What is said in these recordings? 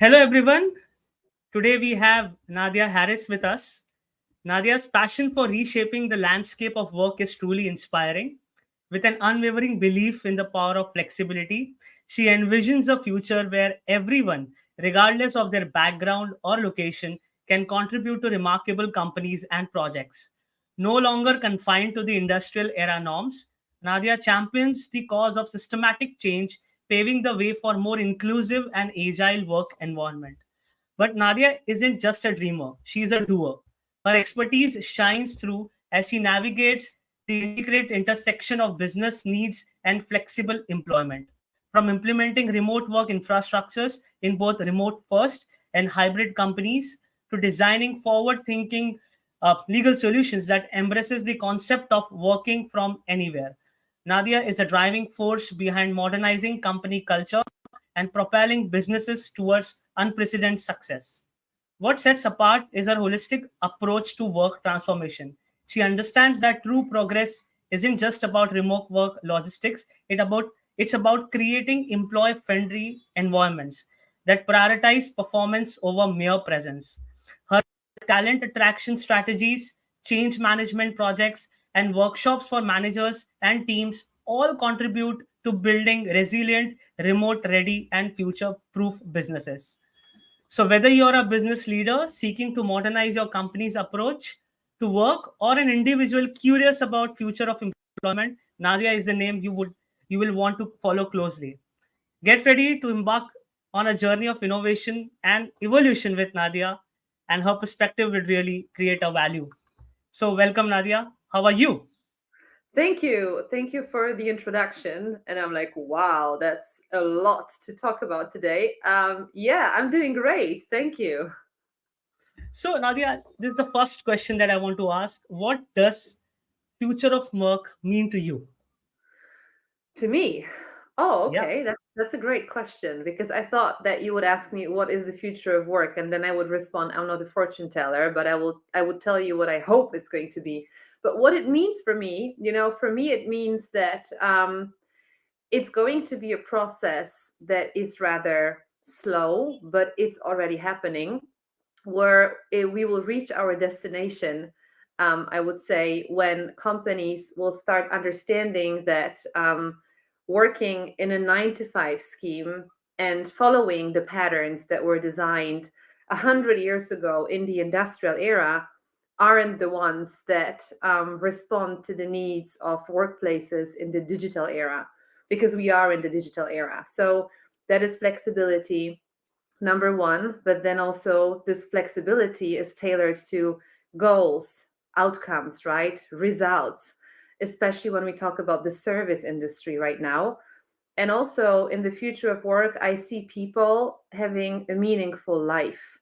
Hello, everyone. Today we have Nadia Harris with us. Nadia's passion for reshaping the landscape of work is truly inspiring. With an unwavering belief in the power of flexibility, she envisions a future where everyone, regardless of their background or location, can contribute to remarkable companies and projects. No longer confined to the industrial era norms, Nadia champions the cause of systematic change, paving the way for more inclusive and agile work environment. But Nadia isn't just a dreamer, she's a doer. Her expertise shines through as she navigates the intricate intersection of business needs and flexible employment. From implementing remote work infrastructures in both remote first and hybrid companies to designing forward thinking legal solutions that embraces the concept of working from anywhere. Nadia is the driving force behind modernizing company culture and propelling businesses towards unprecedented success. What sets apart is her holistic approach to work transformation. She understands that true progress isn't just about remote work logistics, it's about creating employee friendly environments that prioritize performance over mere presence. Her talent attraction strategies, change management projects, and workshops for managers and teams all contribute to building resilient, remote ready, and future proof businesses. So, whether you're a business leader seeking to modernize your company's approach to work or an individual curious about future of employment, Nadia is the name you will want to follow closely. Get ready to embark on a journey of innovation and evolution with Nadia, and her perspective will really create a value. So, welcome, Nadia. How are you? Thank you. Thank you for the introduction. And I'm like, wow, that's a lot to talk about today. Yeah, I'm doing great. Thank you. So, Nadia, this is the first question that I want to ask. What does future of work mean to you? To me, oh, Yeah. okay. That's a great question because I thought that you would ask me what is the future of work, and then I would respond, I'm not a fortune teller, but I would tell you what I hope it's going to be. But what it means for me, for me it means that it's going to be a process that is rather slow, but it's already happening where we will reach our destination. I would say when companies will start understanding that working in a 9 to 5 scheme and following the patterns that were designed 100 years ago in the industrial era aren't the ones that respond to the needs of workplaces in the digital era, because we are in the digital era. So that is flexibility, number one, but then also this flexibility is tailored to goals, outcomes, right? Results, especially when we talk about the service industry right now. And also in the future of work, I see people having a meaningful life.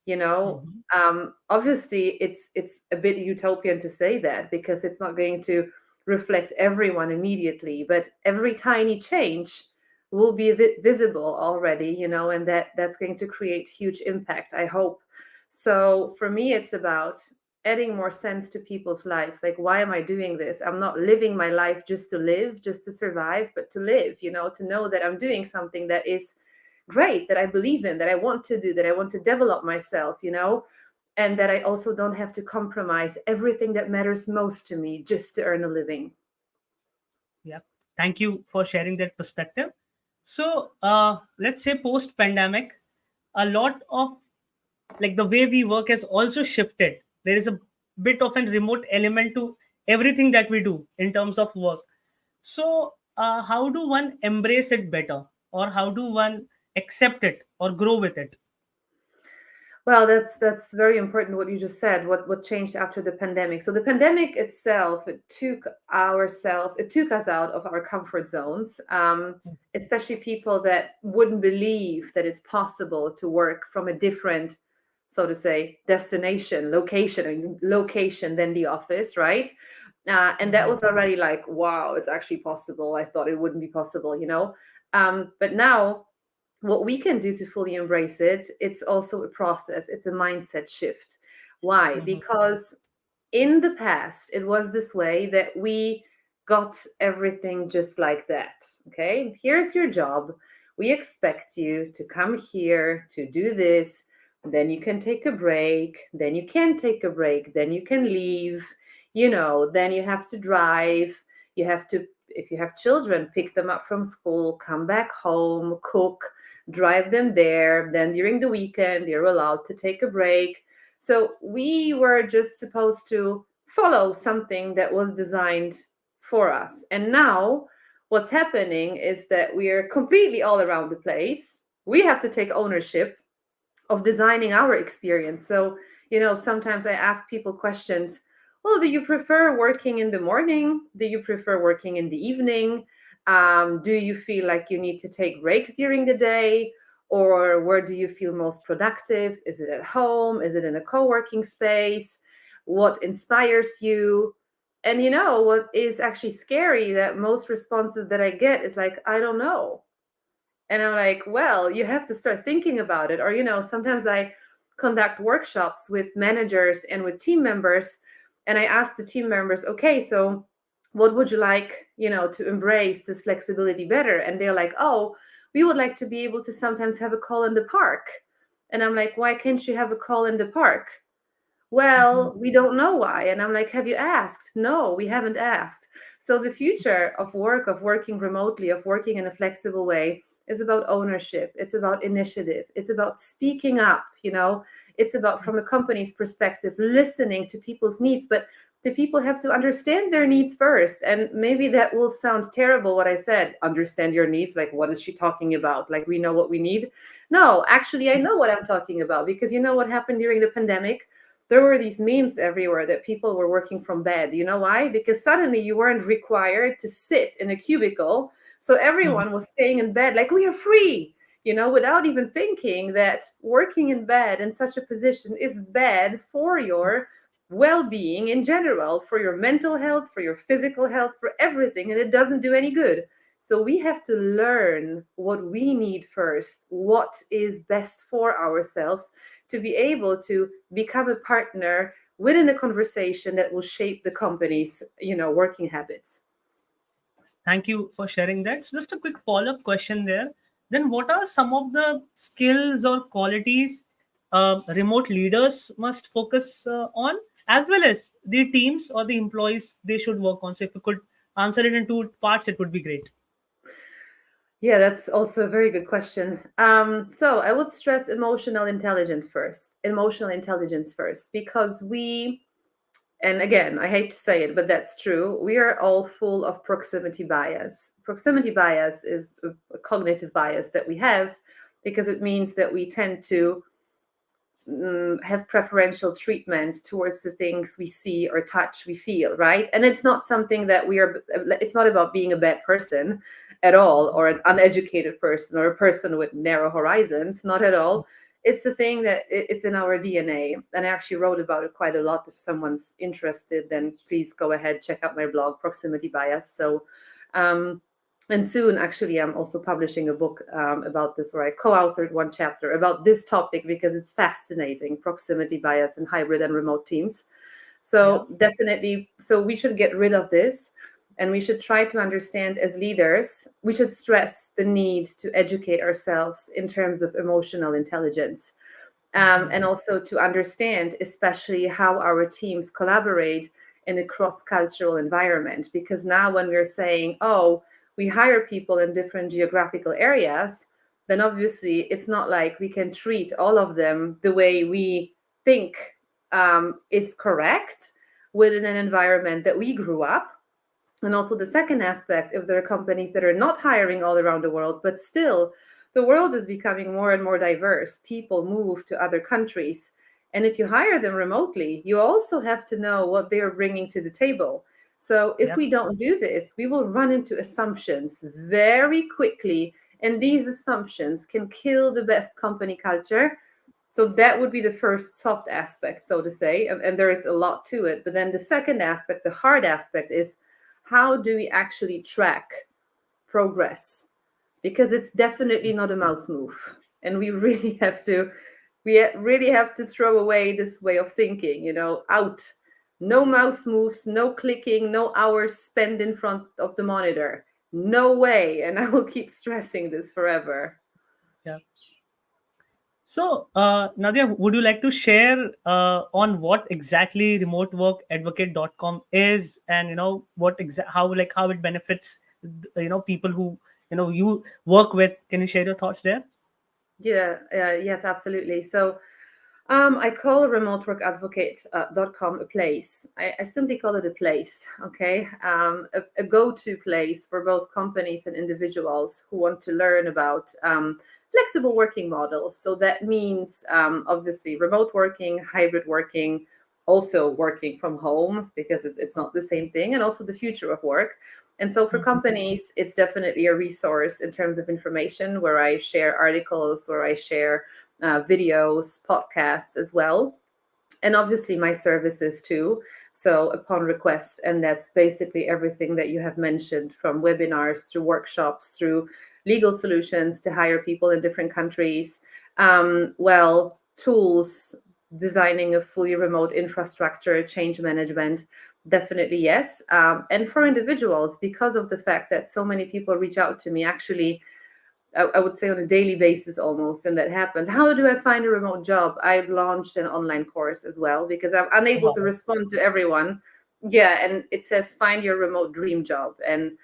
You know, Mhm. Obviously, it's a bit utopian to say that because it's not going to reflect everyone immediately, but every tiny change will be visible already, and that's going to create huge impact, I hope. So for me, it's about adding more sense to people's lives. Like, why am I doing this? I'm not living my life just to live, just to survive, but to live, to know that I'm doing something that is great, that I believe in, that I want to do, that I want to develop myself, and that I also don't have to compromise everything that matters most to me just to earn a living. Yeah. Thank you for sharing that perspective. So, let's say post pandemic, a lot of like the way we work has also shifted. There is a bit of a remote element to everything that we do in terms of work. So, how do one embrace it better, or how do one accept it or grow with it? Well, that's very important what you just said. What changed after the pandemic? So the pandemic itself, it took us out of our comfort zones. Especially people that wouldn't believe that it's possible to work from a different, so to say, location than the office, right? And that Mhm. was already like, wow, it's actually possible. I thought it wouldn't be possible. But now what we can do to fully embrace it, it's also a process, it's a mindset shift. Why? Mhm. Because in the past it was this way that we got everything just like that. Okay, here's your job, we expect you to come here to do this, then you can take a break, then you can take a break, then you can leave, then you have to drive, you have to, if you have children, pick them up from school, come back home, cook, drive them there, then during the weekend you're allowed to take a break. So we were just supposed to follow something that was designed for us. And now what's happening is that we are completely all around the place. We have to take ownership of designing our experience. So, sometimes I ask people questions. Well, do you prefer working in the morning? Do you prefer working in the evening? Do you feel like you need to take breaks during the day? Or where do you feel most productive? Is it at home? Is it in a co-working space? What inspires you? And what is actually scary, that most responses that I get is like, I don't know. And I'm like, well, you have to start thinking about it. Or, sometimes I conduct workshops with managers and with team members, and I ask the team members, okay, so what would you like, to embrace this flexibility better? And they're like, oh, we would like to be able to sometimes have a call in the park. And I'm like, why can't you have a call in the park? Well, we don't know why. And I'm like, have you asked? No, we haven't asked. So the future of work, of working remotely, of working in a flexible way, is about ownership. It's about initiative. It's about speaking up. It's about, from a company's perspective, listening to people's needs. But the people have to understand their needs first. And maybe that will sound terrible, what I said, understand your needs. Like, what is she talking about? Like, we know what we need. No, actually, I know what I'm talking about, because you know what happened during the pandemic? There were these memes everywhere that people were working from bed. You know why? Because suddenly you weren't required to sit in a cubicle. So everyone was staying in bed like, we are free, without even thinking that working in bed in such a position is bad for your well-being in general, for your mental health, for your physical health, for everything. And it doesn't do any good. So we have to learn what we need first, what is best for ourselves, to be able to become a partner within a conversation that will shape the company's, working habits. Thank you for sharing that. So just a quick follow-up question there. Then, what are some of the skills or qualities remote leaders must focus on, as well as the teams or the employees they should work on? So, if you could answer it in two parts, it would be great. Yeah, that's also a very good question. So I would stress emotional intelligence first. Emotional intelligence first, because and again, I hate to say it, but that's true. We are all full of proximity bias. Proximity bias is a cognitive bias that we have, because it means that we tend to have preferential treatment towards the things we see or touch, we feel, right? And it's not something that it's not about being a bad person at all, or an uneducated person, or a person with narrow horizons, not at all. It's a thing that it's in our DNA. And I actually wrote about it quite a lot. If someone's interested, then please go ahead, check out my blog, Proximity Bias. So, and soon, actually, I'm also publishing a book about this, where I co-authored one chapter about this topic, because it's fascinating: proximity bias in hybrid and remote teams. So definitely, so we should get rid of this, and we should try to understand, as leaders, we should stress the need to educate ourselves in terms of emotional intelligence, and also to understand, especially, how our teams collaborate in a cross-cultural environment. Because now, when we're saying, oh, we hire people in different geographical areas, then obviously it's not like we can treat all of them the way we think is correct within an environment that we grew up. And also the second aspect, if there are companies that are not hiring all around the world, but still the world is becoming more and more diverse. People move to other countries. And if you hire them remotely, you also have to know what they're bringing to the table. So if we don't do this, we will run into assumptions very quickly. And these assumptions can kill the best company culture. So that would be the first soft aspect, so to say. And there is a lot to it. But then the second aspect, the hard aspect, is how do we actually track progress? Because it's definitely not a mouse move. And we really have to throw away this way of thinking, out. No mouse moves, no clicking, no hours spent in front of the monitor. No way. And I will keep stressing this forever. Yeah. So, Nadia, would you like to share on what exactly remoteworkadvocate.com is, and what how it benefits people who you work with? Can you share your thoughts there? Yeah, yes, absolutely. So I call remoteworkadvocate.com a place. I simply call it a place, okay? A go-to place for both companies and individuals who want to learn about flexible working models. So that means obviously remote working, hybrid working, also working from home because it's not the same thing, and also the future of work. And so for Mhm. companies, it's definitely a resource in terms of information where I share articles, where I share videos, podcasts as well, and obviously my services too. So upon request, and that's basically everything that you have mentioned, from webinars through workshops, through legal solutions to hire people in different countries. Well, tools, designing a fully remote infrastructure, change management. Definitely, yes. And for individuals, because of the fact that so many people reach out to me, actually, I would say on a daily basis almost, and that happens. How do I find a remote job? I've launched an online course as well because I'm unable to Wow. respond to everyone. Yeah, and it says find your remote dream job. And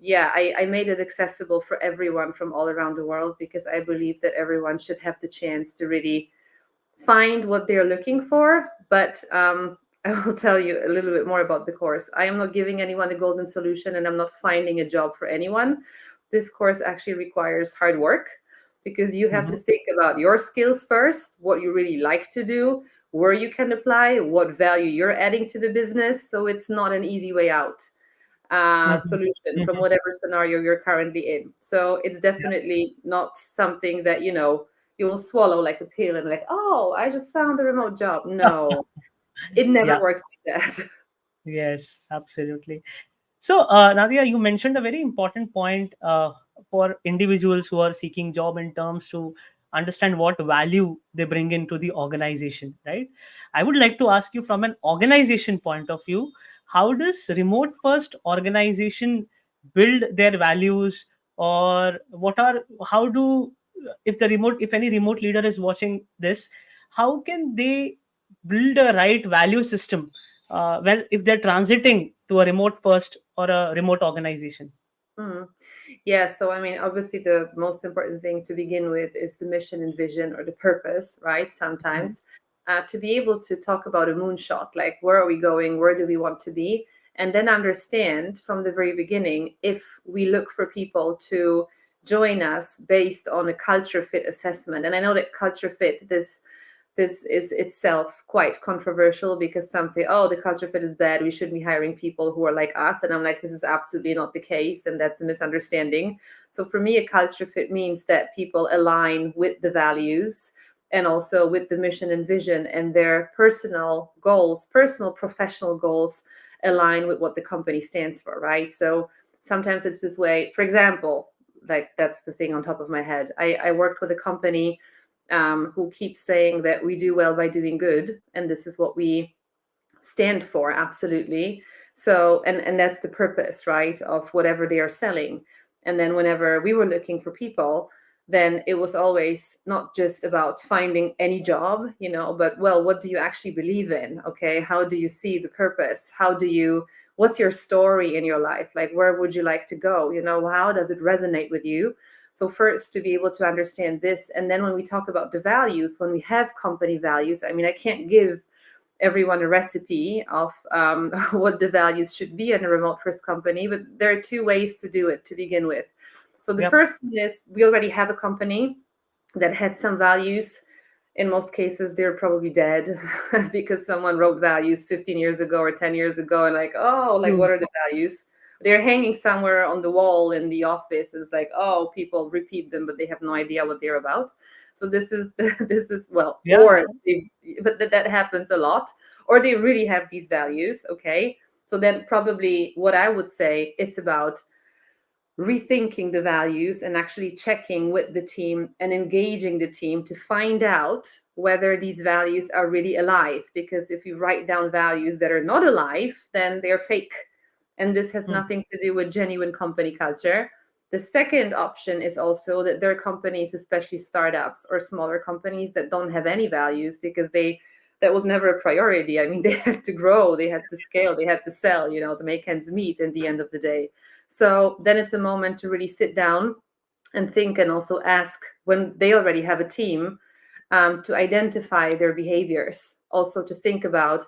yeah, I made it accessible for everyone from all around the world because I believe that everyone should have the chance to really find what they're looking for. But I will tell you a little bit more about the course. I am not giving anyone a golden solution, and I'm not finding a job for anyone. This course actually requires hard work because you have to Mhm. think about your skills first, what you really like to do, where you can apply, what value you're adding to the business. So it's not an easy way out Mhm. solution from Mhm. whatever scenario you're currently in. So it's Yeah. definitely not something that, you will swallow like a pill and like, oh, I just found the remote job. No, it never Yeah. works like that. Yes, absolutely. So, Nadia, you mentioned a very important point for individuals who are seeking job in terms to understand what value they bring into the organization, right? I would like to ask you from an organization point of view, how does remote first organization build their values, or how do, if any remote leader is watching this, how can they build a right value system well, if they're transiting to a remote first or a remote organization? Mm. Yeah, so I mean, obviously, the most important thing to begin with is the mission and vision or the purpose, right? Mhm. Sometimes to be able to talk about a moonshot, like where are we going? Where do we want to be? And then understand from the very beginning if we look for people to join us based on a culture fit assessment. And I know that culture fit, this is itself quite controversial because some say, oh, the culture fit is bad. We shouldn't be hiring people who are like us. And I'm like, this is absolutely not the case. And that's a misunderstanding. So for me, a culture fit means that people align with the values and also with the mission and vision, and their personal goals, personal professional goals align with what the company stands for, right? So sometimes it's this way. For example, like that's the thing on top of my head. I worked with a company who keeps saying that we do well by doing good, and this is what we stand for, absolutely. So, and that's the purpose, right, of whatever they are selling. And then whenever we were looking for people, then it was always not just about finding any job, but well, what do you actually believe in? Okay, how do you see the purpose? What's your story in your life? Like, where would you like to go? How does it resonate with you? So first, to be able to understand this, and then when we talk about the values, when we have company values, I mean, I can't give everyone a recipe of what the values should be in a remote first company, but there are two ways to do it to begin with. So the Yep. first one is we already have a company that had some values. In most cases, they're probably dead because someone wrote values 15 years ago or 10 years ago, and like, oh, like, True. what are the values? They're hanging somewhere on the wall in the office. It's like, oh, people repeat them, but they have no idea what they're about. So this is this is well, Yeah. but that happens a lot, or they really have these values. Okay, so then probably what I would say, it's about rethinking the values and actually checking with the team and engaging the team to find out whether these values are really alive. Because if you write down values that are not alive, then they're fake. And this has Hmm. nothing to do with genuine company culture. The second option is also that there are companies, especially startups or smaller companies, that don't have any values because that was never a priority. I mean, they had to grow, they had to scale, they had to sell, to make ends meet at the end of the day. So then it's a moment to really sit down and think, and also ask, when they already have a team, to identify their behaviors, also to think about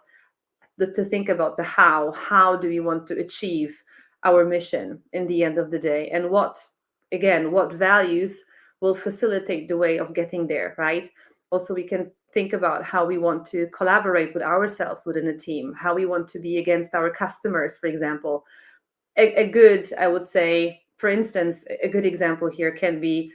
the how do we want to achieve our mission in the end of the day, and what values will facilitate the way of getting there, right? Also, we can think about how we want to collaborate with ourselves within a team, how we want to be against our customers, for example. A good, I would say, for instance, a good example here can be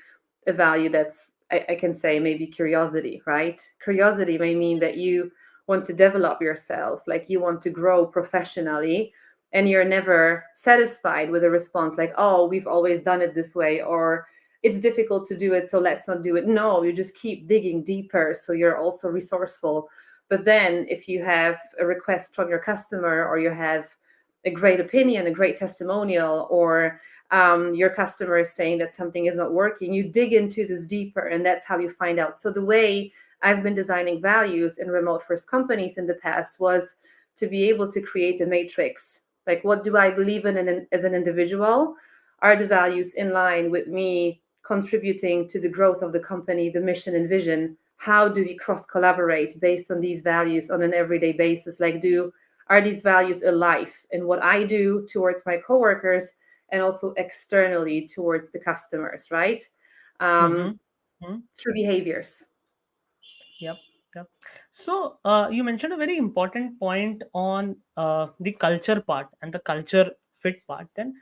a value that's, I can say, maybe curiosity, right? Curiosity may mean that you want to develop yourself, like you want to grow professionally, and you're never satisfied with a response like, oh, we've always done it this way, or it's difficult to do it, so let's not do it. No, you just keep digging deeper, so you're also resourceful. But then if you have a request from your customer, or you have a great opinion, a great testimonial, or your customer is saying that something is not working, you dig into this deeper, and that's how you find out. So the way I've been designing values in remote first companies in the past was to be able to create a matrix. Like, what do I believe in as an individual? Are the values in line with me contributing to the growth of the company, the mission and vision? How do we cross collaborate based on these values on an everyday basis? Like, are these values alive in what I do towards my coworkers, and also externally towards the customers, right? Mm-hmm. Hmm. Through behaviors. Yep. Yep. So you mentioned a very important point on the culture part and the culture fit part. Then,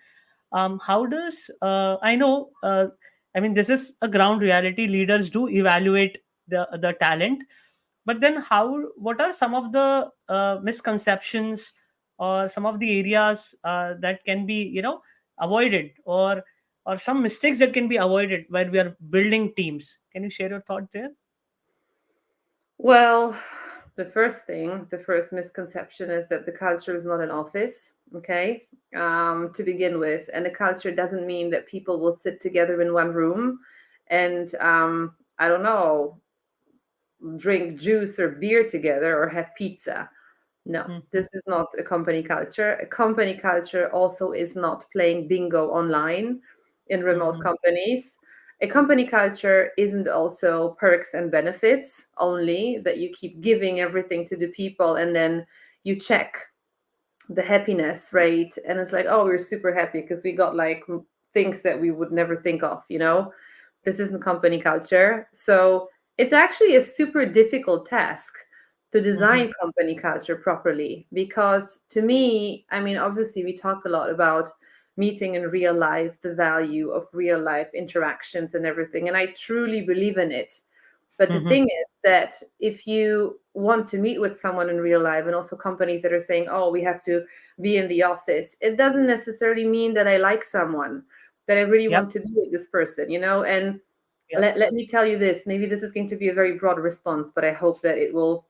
how does I know? I mean, this is a ground reality. Leaders do evaluate the talent, but then how? What are some of the misconceptions or some of the areas that can be avoided, or some mistakes that can be avoided while we are building teams? Can you share your thought there? Well, the first misconception is that the culture is not an office, okay, to begin with. And the culture doesn't mean that people will sit together in one room and, I don't know, drink juice or beer together or have pizza. No, Mhm. this is not a company culture. A company culture also is not playing bingo online in remote Mhm. companies. A company culture isn't also perks and benefits only, that you keep giving everything to the people and then you check the happiness rate and it's like, oh, we're super happy because we got like things that we would never think of. This isn't company culture. So it's actually a super difficult task to Mhm. design company culture properly, because to me, I mean, obviously we talk a lot about meeting in real life, the value of real life interactions and everything, and I truly believe in it. But the Mhm. thing is that if you want to meet with someone in real life, and also companies that are saying, oh, we have to be in the office, it doesn't necessarily mean that I like someone, that I really Yep. want to be with this person. And Yep. let me tell you this, maybe this is going to be a very broad response, but I hope that it will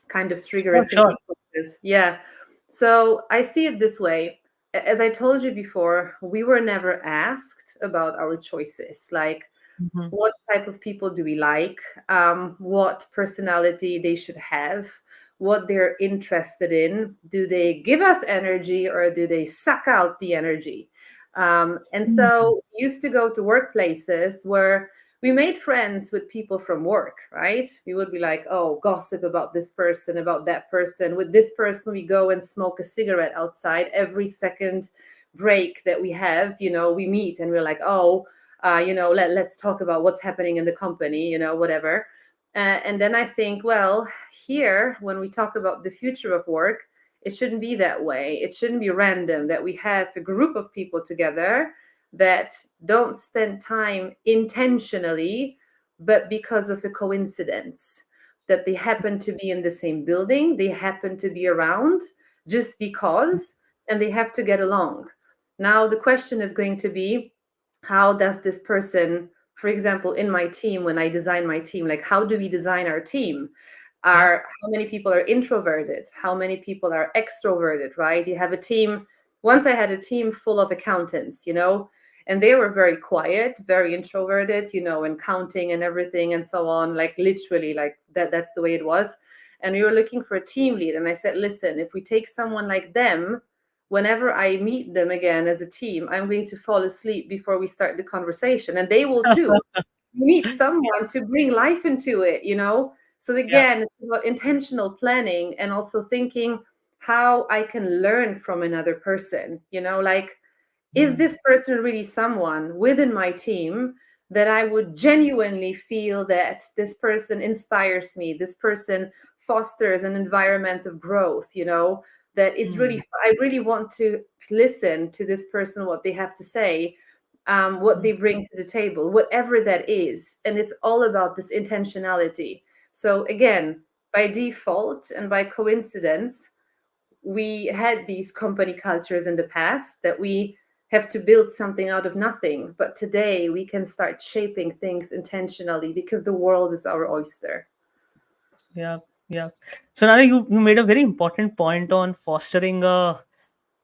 kind of trigger a Sure. Sure. thinking process. Yeah. So I see it this way. As I told you before, we were never asked about our choices. Like, Mhm. what type of people do we like, what personality they should have, what they're interested in, do they give us energy or do they suck out the energy. And Mhm. so we used to go to workplaces where we made friends with people from work, right? We would be like, oh, gossip about this person, about that person. With this person we go and smoke a cigarette outside every second break that we have. We meet and we're like, oh, let's talk about what's happening in the company, whatever. And then I think, well, here, when we talk about the future of work, it shouldn't be that way. It shouldn't be random that we have a group of people together that don't spend time intentionally, but because of a coincidence, that they happen to be in the same building, they happen to be around just because, and they have to get along. Now, the question is going to be, how does this person, for example, in my team, when I design my team, like, how do we design our team? Yep. How many people are introverted? How many people are extroverted, right? You have a team once I had a team full of accountants, and they were very quiet, very introverted, and counting and everything and so on, like literally like that's the way it was. And we were looking for a team lead. And I said, listen, if we take someone like them, whenever I meet them again as a team, I'm going to fall asleep before we start the conversation. And they will too. You need someone to bring life into it. So Yeah. again, it's about intentional planning and also thinking how I can learn from another person, like, is Hmm. this person really someone within my team that I would genuinely feel that this person inspires me, this person fosters an environment of growth, that it's Hmm. really, I really want to listen to this person, what they have to say, what they bring to the table, whatever that is. And it's all about this intentionality. So again, by default and by coincidence, we had these company cultures in the past that we have to build something out of nothing. But today we can start shaping things intentionally because the world is our oyster. Yeah, yeah. So now you made a very important point on fostering a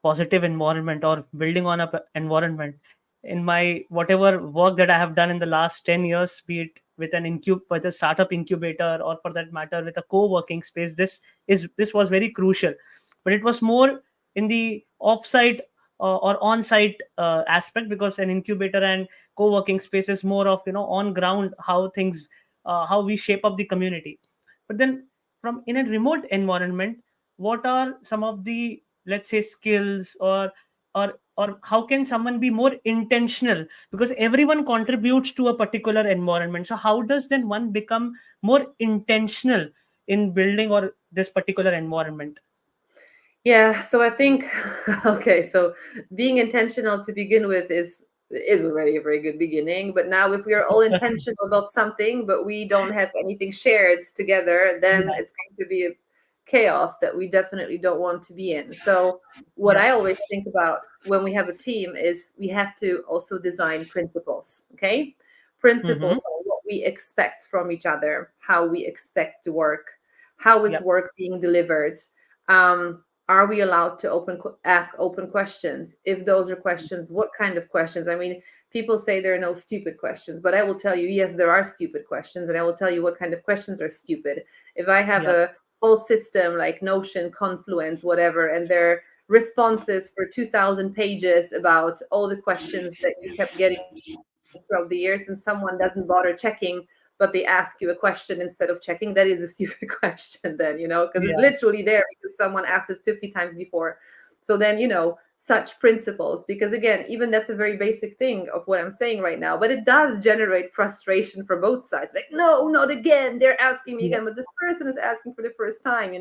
positive environment or building on a environment. In my whatever work that I have done in the last 10 years, be it with a startup incubator or for that matter with a co-working space, this was very crucial. But it was more in the offsite or on-site aspect, because an incubator and co-working space is more of on ground, how things how we shape up the community. But then from in a remote environment, what are some of the, let's say, skills, or how can someone be more intentional, because everyone contributes to a particular environment? So how does then one become more intentional in building or this particular environment? Yeah, so I think okay, so being intentional to begin with is already a very good beginning. But now if we are all intentional about something, but we don't have anything shared together, then Yeah. it's going to be a chaos that we definitely don't want to be in. So what Yeah. I always think about when we have a team is we have to also design principles, okay? Mm-hmm. Principles on what we expect from each other, how we expect to work, how is Yeah. work being delivered. Um, are we allowed to ask open questions? If those are questions, what kind of questions? I mean, people say there are no stupid questions, but I will tell you, yes, there are stupid questions, and I will tell you what kind of questions are stupid. If I have Yeah. a whole system like Notion, Confluence, whatever, and their responses for 2,000 pages about all the questions that you kept getting throughout the years, and someone doesn't bother checking, but they ask you a question instead of checking, that is a stupid question then, because it's Yeah. literally there because someone asked it 50 times before. So then, such principles, because again, even that's a very basic thing of what I'm saying right now, but it does generate frustration for both sides. Like, no, not again. They're asking me Yeah. again, but this person is asking for the first time.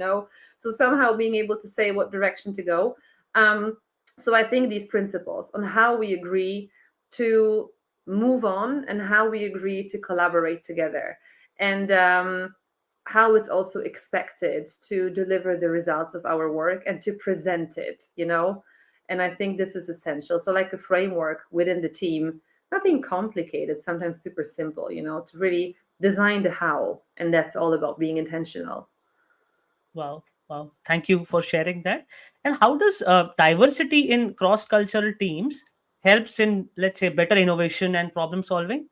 So somehow being able to say what direction to go. Um, so I think these principles on how we agree to move on and how we agree to collaborate together, and how it's also expected to deliver the results of our work and to present it. And I think this is essential. So like a framework within the team, nothing complicated, sometimes super simple, to really design the how, and that's all about being intentional. Wow. Wow. Thank you for sharing that. And how does diversity in cross-cultural teams helps in, let's say, better innovation and problem solving?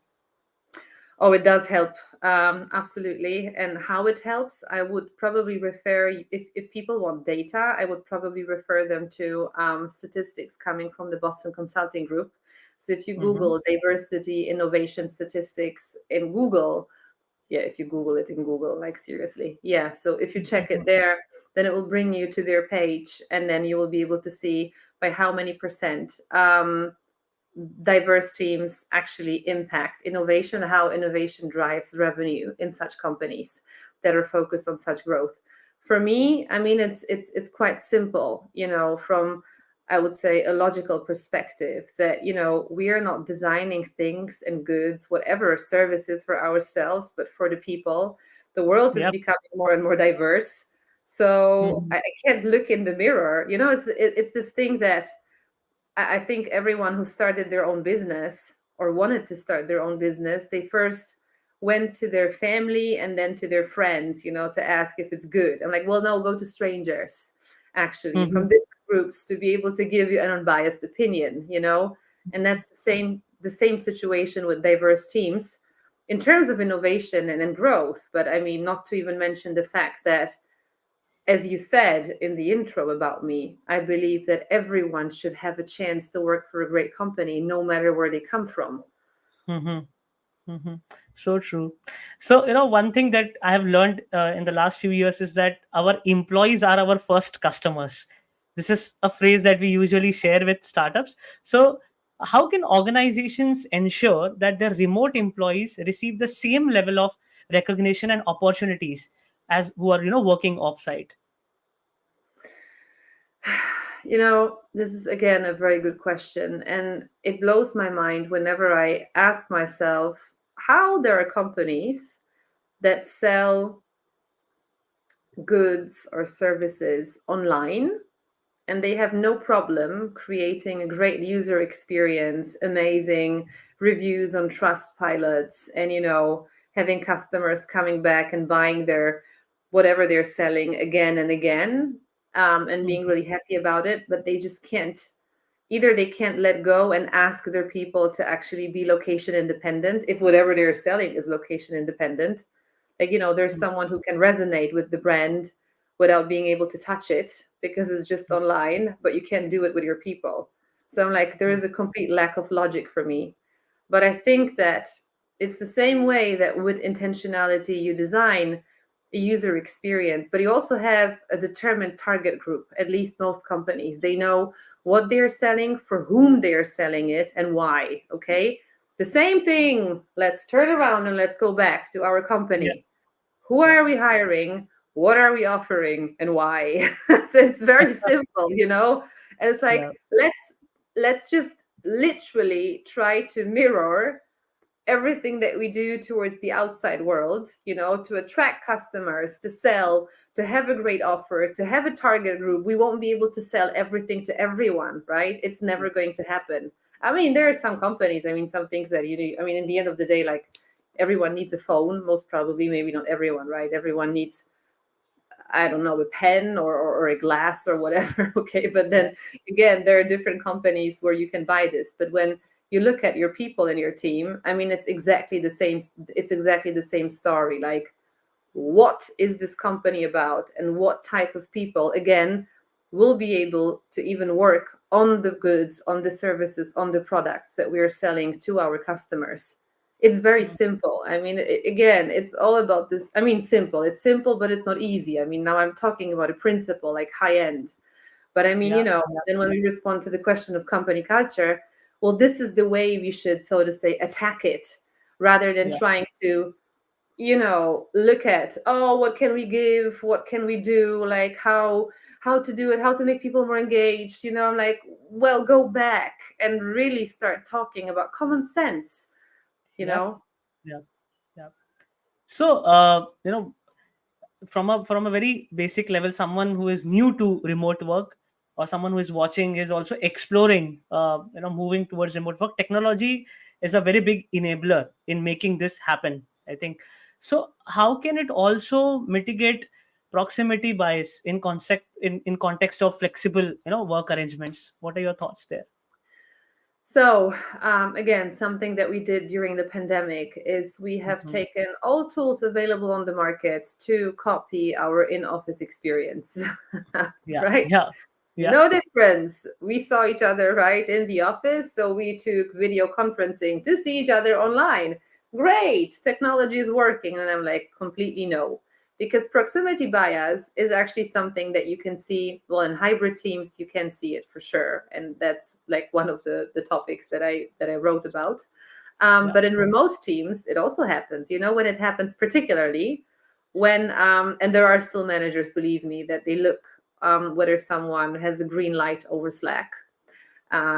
Oh, it does help. Absolutely. And how it helps, I would probably refer, if people want data, I would probably refer them to statistics coming from the Boston Consulting Group. So if you Mm-hmm. Google diversity innovation statistics in Google, yeah, if you Google it in Google, like seriously, yeah. So if you check it there, then it will bring you to their page, and then you will be able to see by how many percent diverse teams actually impact innovation, how innovation drives revenue in such companies that are focused on such growth. For me, I mean, it's quite simple, from, I would say, a logical perspective, that we are not designing things and goods, whatever services, for ourselves, but for the people. The world is Yep. becoming more and more diverse. So Mm-hmm. I can't look in the mirror. It's this thing that I think everyone who started their own business or wanted to start their own business, they first went to their family and then to their friends, to ask if it's good. I'm like, well, no, go to strangers, actually, Mm-hmm. from different groups to be able to give you an unbiased opinion, and that's the same situation with diverse teams in terms of innovation and growth. But I mean, not to even mention the fact that, as you said in the intro about me, I believe that everyone should have a chance to work for a great company, no matter where they come from. Mhm. Mhm. So true. So, one thing that I have learned in the last few years is that our employees are our first customers. This is a phrase that we usually share with startups. So, how can organizations ensure that their remote employees receive the same level of recognition and opportunities as who are, working offsite? This is again a very good question. And it blows my mind whenever I ask myself how there are companies that sell goods or services online and they have no problem creating a great user experience, amazing reviews on Trustpilots, and having customers coming back and buying their whatever they're selling again and again, and being Mhm. really happy about it. But they just can't. Either they can't let go and ask their people to actually be location independent if whatever they're selling is location independent. Like, there's someone who can resonate with the brand without being able to touch it because it's just online, but you can't do it with your people. So I'm like, there is a complete lack of logic for me. But I think that it's the same way that with intentionality you design a user experience, but you also have a determined target group. At least most companies, they know what they're selling, for whom they're selling it, and why. Okay. The same thing. Let's turn around and let's go back to our Yeah, company. Who yeah, are we hiring? What are we offering and why? So it's very simple. And it's like, yeah, let's just literally try to mirror everything that we do towards the outside world, to attract customers, to sell, to have a great offer, to have a target group. We won't be able to sell everything to everyone, right? It's never going to happen. I mean, there are some companies, I mean, some things that I mean, in the end of the day, like everyone needs a phone, most probably, maybe not everyone, right? Everyone needs, I don't know, a pen or a glass or whatever. Okay. But yeah, then again, there are different companies where you can buy this. But when you look at your people in your team, I mean, it's exactly the same. It's exactly the same story. Like, what is this company about and what type of people, again, will be able to even work on the goods, on the services, on the products that we are selling to our customers. It's very simple. I mean, again, it's all about this. I mean, simple. It's simple, but it's not easy. I mean, now I'm talking about a principle, like high end. But I mean, yeah, then when we respond to the question of company culture, well, this is the way we should, so to say, attack it, rather than yeah, trying to look at, oh, what can we give, what can we do, like how to do it, how to make people more engaged. I'm like, well, go back and really start talking about common sense you yeah, know yeah, yeah. So, from a very basic level, someone who is new to remote work or someone who is watching is also exploring, moving towards remote work. Technology is a very big enabler in making this happen, I think. So how can it also mitigate proximity bias in concept in context of flexible, work arrangements? What are your thoughts there? So, again, something that we did during the pandemic is we have Mhm. taken all tools available on the market to copy our in-office experience. Yeah, Right? yeah, yeah, No difference. We saw each other right in the office, so we took video conferencing to see each other online. Great, technology is working. And I'm like, completely no. Because proximity bias is actually something that you can see, well, in hybrid teams, you can see it for sure. And that's like one of the topics that I wrote about. yeah. But in remote teams, it also happens. When it happens, particularly when, and there are still managers, believe me, that they look whether someone has a green light over Slack,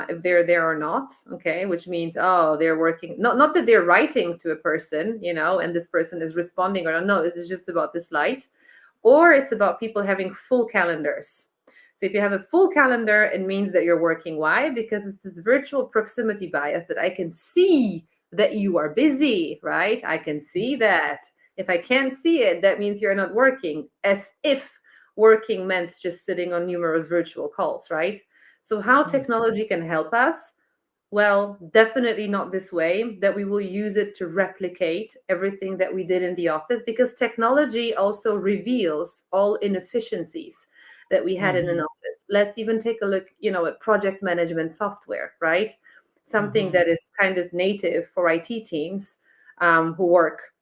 if they're there or not. Okay, which means, oh, they're working. Not that they're writing to a person, and this person is responding or not. No, this is just about this light, or it's about people having full calendars. So if you have a full calendar, it means that you're working. Why? Because it's this virtual proximity bias that I can see that you are busy, right? I can see that. If I can't see it, that means you're not working, as if working meant just sitting on numerous virtual calls, right? So how Mm. technology can help us? Well, definitely not this way, that we will use it to replicate everything that we did in the office, because technology also reveals all inefficiencies that we had in an Mhm. office. Let's even take a look, at project management software, right? Something Mhm. that is kind of native for IT teams who work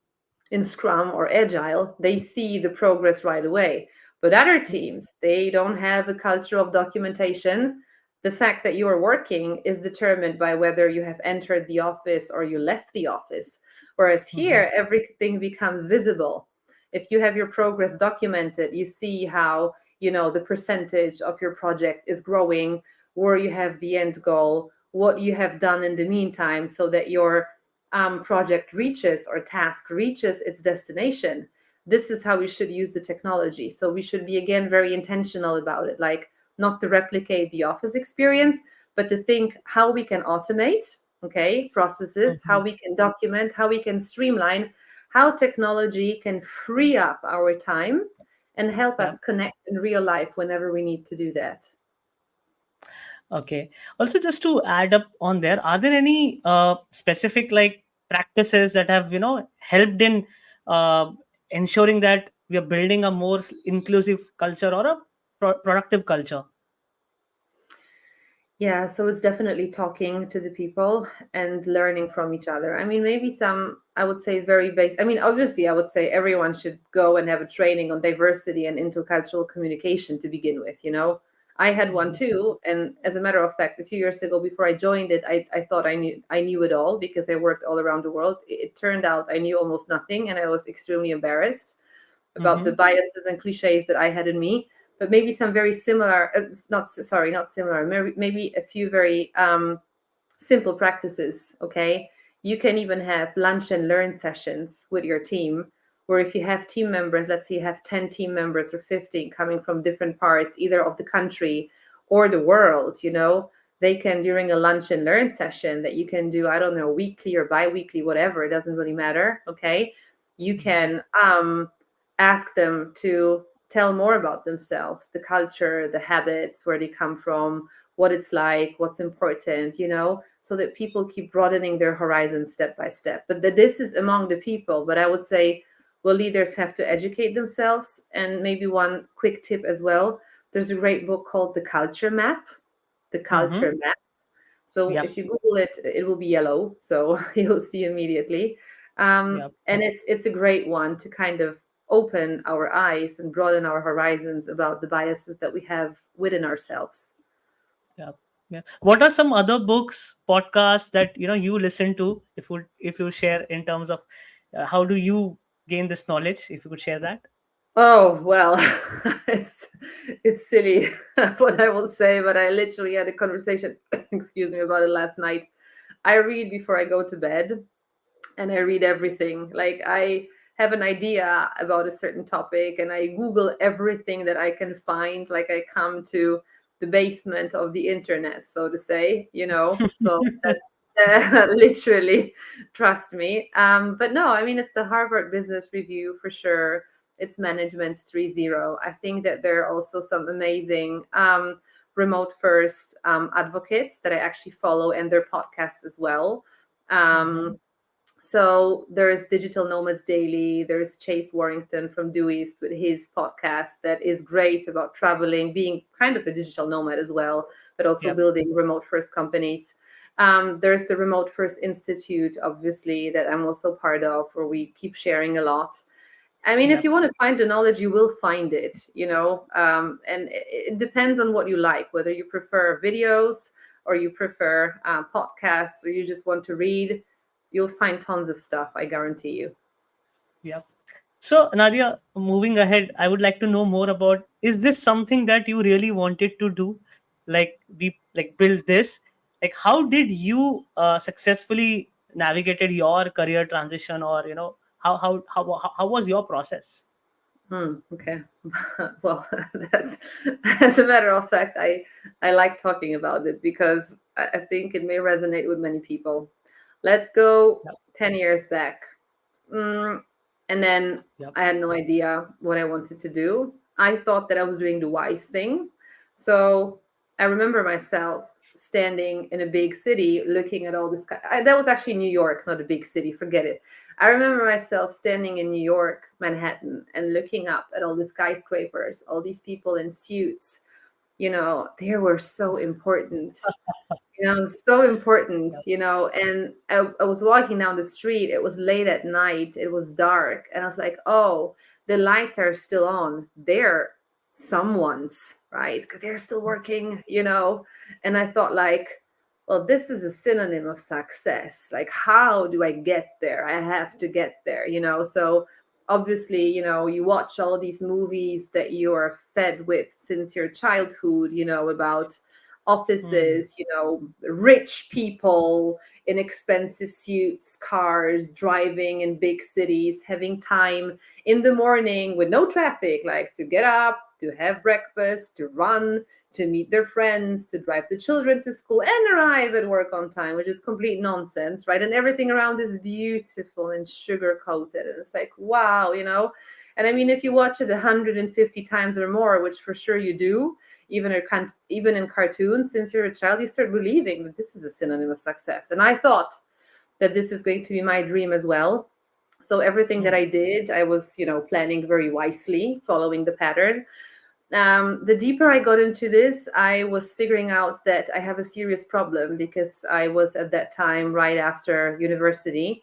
in Scrum or Agile, they see the progress right away. But other teams, they don't have a culture of documentation. The fact that you are working is determined by whether you have entered the office or you left the office. Whereas Mhm. here, everything becomes visible. If you have your progress documented, you see how, the percentage of your project is growing, where you have the end goal, what you have done in the meantime, so that your project reaches or task reaches its destination. This is how we should use the technology. So we should be, again, very intentional about it, like not to replicate the office experience, but to think how we can automate, okay, processes, how Mhm. we can document, how we can streamline, how technology can free up our time and help Yeah. us connect in real life whenever we need to do that. Okay. Also, just to add up on there, are there any specific like practices that have helped in uh, ensuring that we are building a more inclusive culture or a productive culture? Yeah, so it's definitely talking to the people and learning from each other. I mean, maybe some, I would say, very basic. I mean, obviously, I would say everyone should go and have a training on diversity and intercultural communication to begin with, I had one Mhm. too. And as a matter of fact, a few years ago, before I joined it, I thought I knew it all because I worked all around the world. It turned out I knew almost nothing, and I was extremely embarrassed about the Mhm. biases and cliches that I had in me, but maybe some very similar, not similar, maybe a few very simple practices. Okay. You can even have lunch and learn sessions with your team, where if you have team members, let's say you have 10 team members or 15 coming from different parts, either of the country or the world, they can, during a lunch and learn session that you can do, I don't know, weekly or bi-weekly, whatever, it doesn't really matter. Okay. You Mhm. can ask them to tell more about themselves, the culture, the habits, where they come from, what it's like, what's important, so that people keep broadening their horizons step by step. But this is among the people. But I would say, well, leaders have to educate themselves. And maybe one quick tip as well, there's a great book called The Culture Map. The Mhm. Culture Map. So Yep. if you Google it, it will be yellow, so you'll see immediately. Yep. And it's a great one to kind of open our eyes and broaden our horizons about the biases that we have within ourselves. Yep. Yeah. What are some other books, podcasts that you listen to? If you share in terms of how do you gain this knowledge? If you could share that. Oh, well, it's it's silly what I will say, but I literally had a conversation, excuse me, about it last night. I read before I go to bed, and I read everything. Like, I have an idea about a certain topic and I Google everything that I can find. Like, I come to the basement of the internet, so to say, So that's literally, trust me. But no, I mean, it's the Harvard Business Review for sure. It's Management 3.0. I think that there are also some amazing remote first advocates that I actually follow, and their podcasts as well. Mhm. So there's Digital Nomads Daily. There's Chase Warrington from Due East with his podcast that is great about traveling, being kind of a digital nomad as well, but also Yep. building remote first companies. There's the Remote First Institute, obviously, that I'm also part of, where we keep sharing a lot. I mean, if Yep. you want to find the knowledge, you will find it, and it depends on what you like, whether you prefer videos or you prefer podcasts or you just want to read. You'll find tons of stuff, I guarantee you. Yep. So, Nadia, moving ahead, I would like to know more about, is this something that you really wanted to do? Like, we like build this. Like, how did you successfully navigated your career transition, or how was your process? Okay. Well, that's, as a matter of fact, I like talking about it because I think it may resonate with many people. Let's go Yep. 10 years back. Mm, and then Yep. I had no idea what I wanted to do. I thought that I was doing the wise thing. So I remember myself standing in a big city looking at all this. That was actually New York, not a big city, forget it. I remember myself standing in New York, Manhattan, and looking up at all the skyscrapers, all these people in suits. They were so important, so important, and I was walking down the street. It was late at night, it was dark, and I was like, oh, the lights are still on. They're someone's, right? Because they're still working, and I thought, like, well, this is a synonym of success. Like, how do I get there? I have to get there, so obviously, you watch all these movies that you are fed with since your childhood, about Mm. offices, rich people in expensive suits, cars, driving in big cities, having time in the morning with no traffic, like to get up, to have breakfast, to run, to meet their friends, to drive the children to school and arrive at work on time, which is complete nonsense, right? And everything around is beautiful and sugar coated. And it's like, wow, And I mean, if you watch it 150 times or more, which for sure you do, even in cartoons, since you're a child, you start believing that this is a synonym of success. And I thought that this is going to be my dream as well. So everything that Mm. I did, I was, planning very wisely, following the pattern. The deeper I got into this, I was figuring out that I have a serious problem because I was at that time right after university.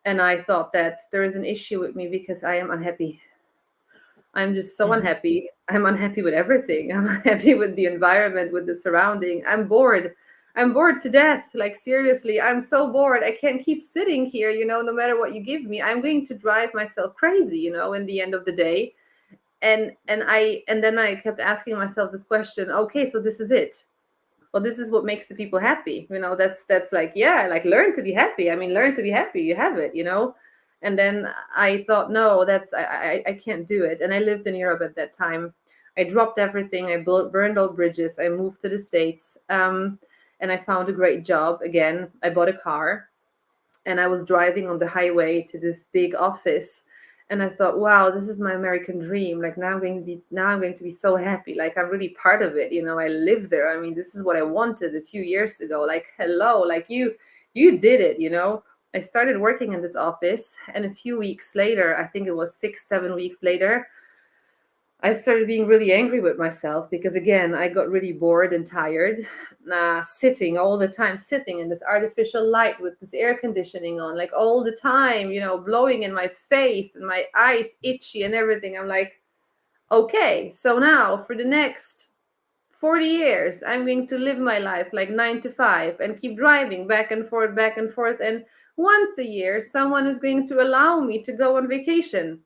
And I thought that there is an issue with me because I am unhappy. I'm just so Mhm. unhappy. I'm unhappy with everything. I'm unhappy with the environment, with the surrounding. I'm bored. I'm bored to death. Like, seriously, I'm so bored. I can't keep sitting here, no matter what you give me. I'm going to drive myself crazy, in the end of the day. And then I kept asking myself this question, okay, so this is it. Well, this is what makes the people happy. That's like, yeah, like, learn to be happy. I mean, learn to be happy. You have it. And then I thought, no, I can't do it. And I lived in Europe at that time. I dropped everything. I burned all bridges. I moved to the States. And I found a great job again. I bought a car, and I was driving on the highway to this big office, and I thought, wow, this is my American dream. Like, now I'm going to be so happy. Like, I'm really part of it. I live there. I mean, this is what I wanted a few years ago. Like, hello, like, you did it. I started working in this office, and a few weeks later, I think it was 6, 7 weeks later, I started being really angry with myself because, again, I got really bored and tired, sitting all the time, sitting in this artificial light with this air conditioning on, like, all the time, blowing in my face and my eyes itchy and everything. I'm like, okay, so now for the next 40 years, I'm going to live my life like 9 to 5 and keep driving back and forth, back and forth. And once a year, someone is going to allow me to go on vacation.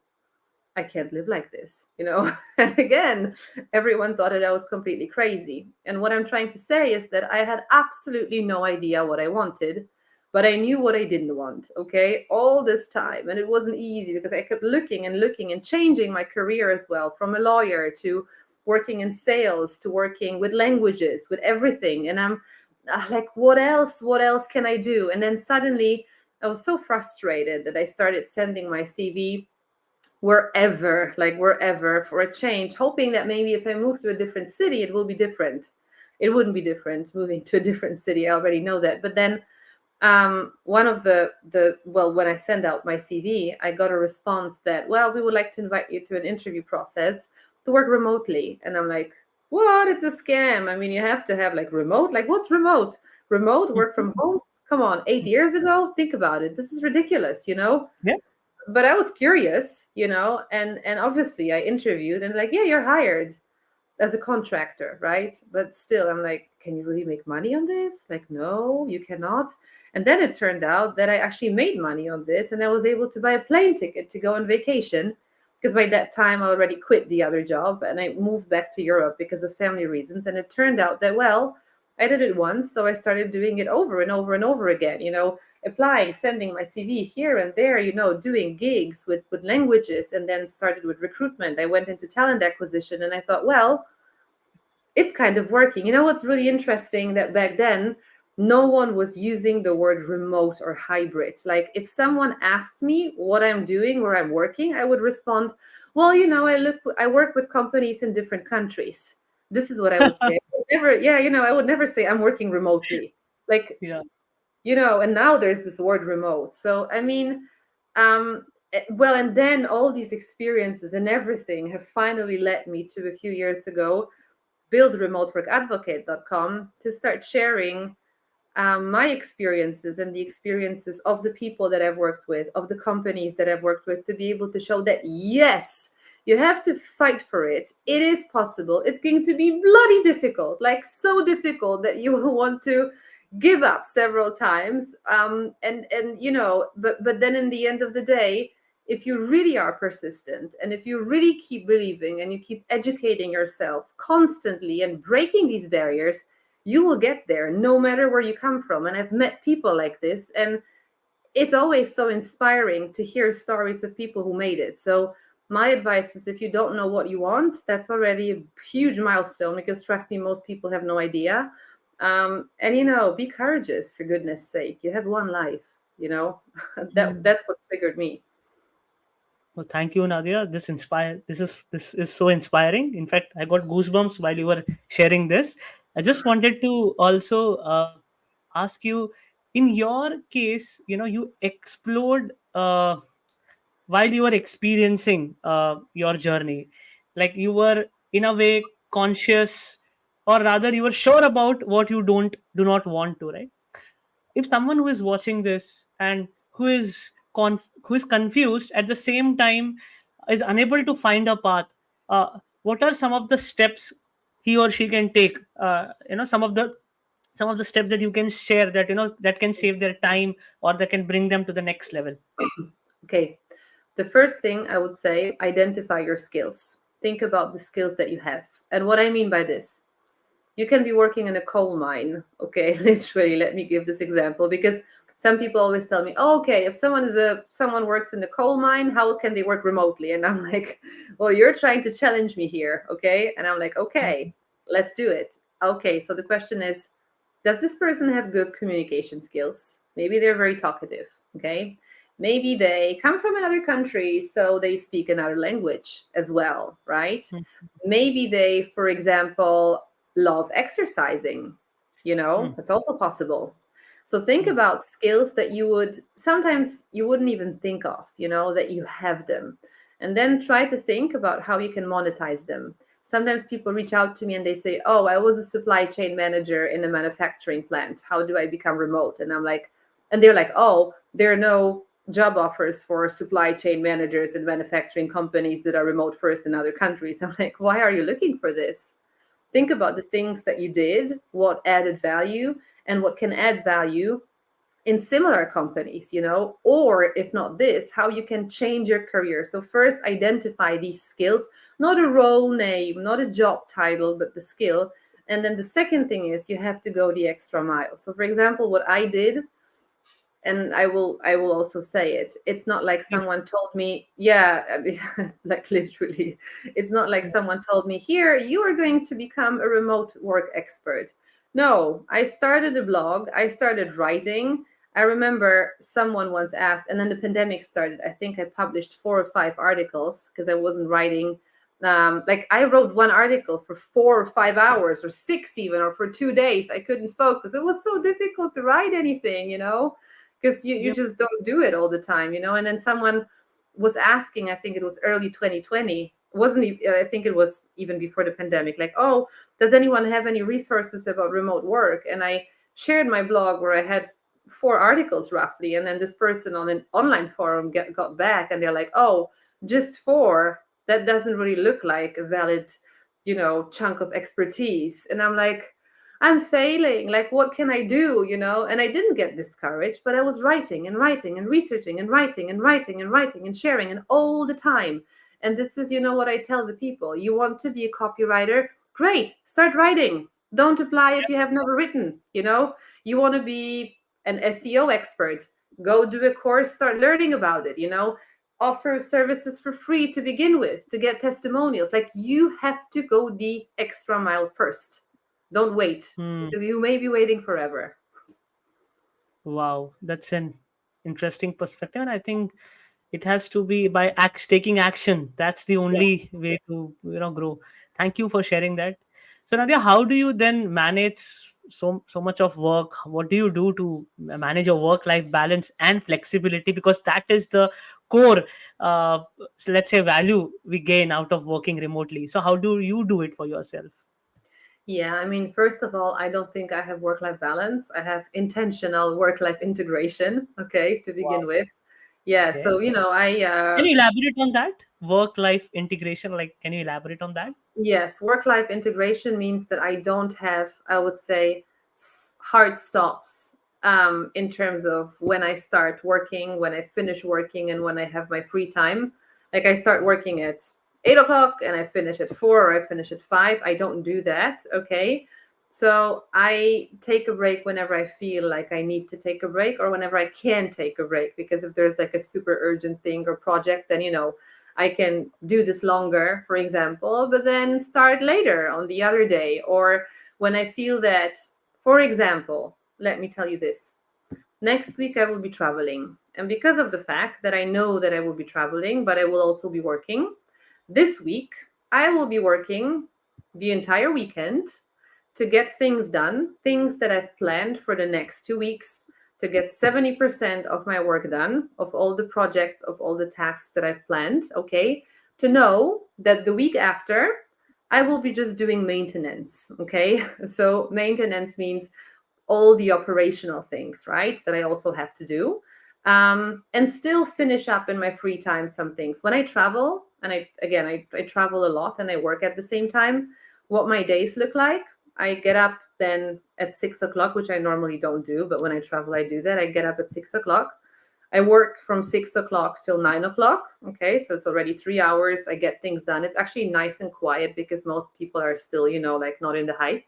I can't live like this. And again, everyone thought that I was completely crazy. And what I'm trying to say is that I had absolutely no idea what I wanted, but I knew what I didn't want, okay, all this time. And it wasn't easy because I kept looking and looking and changing my career as well, from a lawyer to working in sales to working with languages, with everything. And I'm like, what else? What else can I do? And then suddenly I was so frustrated that I started sending my CV wherever for a change, hoping that maybe if I move to a different city, it will be different. It wouldn't be different moving to a different city. I already know that. But then one of when I send out my CV, I got a response that, well, we would like to invite you to an interview process to work remotely. And I'm like, what? It's a scam. I mean, you have to have like remote. Like, what's remote? Remote work from home? Come on, 8 years ago? Think about it. This is ridiculous. Yeah. But I was curious, and obviously I interviewed and like, yeah, you're hired as a contractor, right? But still, I'm like, can you really make money on this? Like, no, you cannot. And then it turned out that I actually made money on this, and I was able to buy a plane ticket to go on vacation because by that time I already quit the other job and I moved back to Europe because of family reasons. And it turned out that, well, I did it once, so I started doing it over and over and over again, applying, sending my CV here and there, doing gigs with languages, and then started with recruitment. I went into talent acquisition, and I thought, well, it's kind of working. You know what's really interesting, that back then no one was using the word remote or hybrid. Like if someone asked me what I'm doing, where I'm working, I would respond, well, I work with companies in different countries. This is what I would say. I would never say I'm working remotely. Like, Yeah. and now there's this word remote. So, I mean, well, and then all these experiences and everything have finally led me to a few years ago build remoteworkadvocate.com to start sharing my experiences and the experiences of the people that I've worked with, of the companies that I've worked with, to be able to show that, yes, you have to fight for it. It is possible. It's going to be bloody difficult, like so difficult that you will want to give up several times. But then in the end of the day, if you really are persistent and if you really keep believing and you keep educating yourself constantly and breaking these barriers, you will get there no matter where you come from. And I've met people like this, and it's always so inspiring to hear stories of people who made it. So my advice is, if you don't know what you want, that's already a huge milestone, because trust me, most people have no idea. And be courageous, for goodness sake. You have one life, that's what triggered me. Well, thank you, Nadia. This is so inspiring. In fact, I got goosebumps while you were sharing this. I just wanted to also ask you, in your case, you explored while you were experiencing your journey, like you were in a way conscious, or rather, you were sure about what you do not want to, right? If someone who is watching this and who is confused at the same time, is unable to find a path, what are some of the steps he or she can take, some of the steps that you can share, that that can save their time, or that can bring them to the next level? Okay. The first thing I would say, identify your skills. Think about the skills that you have. And what I mean by this, you can be working in a coal mine. Okay, literally, let me give this example, because some people always tell me, oh, okay, if someone works in the coal mine, how can they work remotely? And I'm like, well, you're trying to challenge me here, okay? And I'm like, okay, let's do it. Okay, so the question is, does this person have good communication skills? Maybe they're very talkative, okay? Maybe they come from another country, so they speak another language as well, right? Maybe they, for example, love exercising. Hmm. It's also possible. So think Hmm. about skills that sometimes you wouldn't even think of, that you have them. And then try to think about how you can monetize them. Sometimes people reach out to me and they say, oh, I was a supply chain manager in a manufacturing plant. How do I become remote? And they're like, oh, there are no job offers for supply chain managers in manufacturing companies that are remote first in other countries. I'm like, why are you looking for this? Think about the things that you did, what added value, and what can add value in similar companies, or if not this, how you can change your career. So first, identify these skills, not a role name, not a job title, but the skill. And then the second thing is, you have to go the extra mile. So for example, what I did, and I will also say it, it's not like Please. someone told me, yeah, I mean, like literally, it's not like someone told me, here, you are going to become a remote work expert. No, I started a blog, I started writing. I remember someone once asked, and then the pandemic started, I think I published 4 or 5 articles because I wasn't writing. Like I wrote one article for 4 or 5 hours or 6 even, or for 2 days. I couldn't focus. It was so difficult to write anything, because you Yep. just don't do it all the time. And then someone was asking, I think it was early 2020, wasn't I think it was even before the pandemic, like, oh, does anyone have any resources about remote work? And I shared my blog where I had 4 articles roughly, and then this person on an online forum got back, and they're like, oh, just 4, that doesn't really look like a valid chunk of expertise. And I'm like, I'm failing. Like, what can I do? And I didn't get discouraged, but I was writing and writing and researching and writing and writing and writing and sharing, and all the time. And this is, what I tell the people. You want to be a copywriter? Great. Start writing. Don't apply if you have never written. You want to be an SEO expert? Go do a course, start learning about it. Offer services for free to begin with to get testimonials. Like, you have to go the extra mile first. Don't wait, Hmm. because you may be waiting forever. Wow, that's an interesting perspective, and I think it has to be by taking action. That's the Yeah. only way to grow. Thank you for sharing that. So Nadia, how do you then manage so much of work? What do you do to manage your work life balance and flexibility? Because that is the core, uh, let's say, value we gain out of working remotely. So how do you do it for yourself? Yeah, I mean, first of all, I don't think I have work life balance. I have intentional work life integration, okay, to begin Wow. with. Yeah, Okay. so, I, Can you elaborate on that? Work life integration, like, can you elaborate on that? yes, work life integration means that I don't have, I would say, hard stops in terms of when I start working, when I finish working, and when I have my free time. Like I start working at 8 o'clock and I finish at 4 or I finish at 5. I don't do that. Okay. So I take a break whenever I feel like I need to take a break or whenever I can take a break. Because if there's like a super urgent thing or project, then, I can do this longer, for example, but then start later on the other day. Or when I feel that, for example, let me tell you this. Next week, I will be traveling. And because of the fact that I know that I will be traveling, but I will also be working, this week, I will be working the entire weekend to get things done, things that I've planned for the next 2 weeks, to get 70% of my work done, of all the projects, of all the tasks that I've planned, okay? To know that the week after, I will be just doing maintenance, okay? So, maintenance means all the operational things, right? That I also have to do. And still finish up in my free time some things. When I travel, and I travel a lot and I work at the same time, what my days look like, I get up then at 6 o'clock, which I normally don't do, but when I travel, I do that. I get up at 6 o'clock. I work from 6 o'clock till 9 o'clock. Okay, so it's already 3 hours. I get things done. It's actually nice and quiet because most people are still, like not in the hype.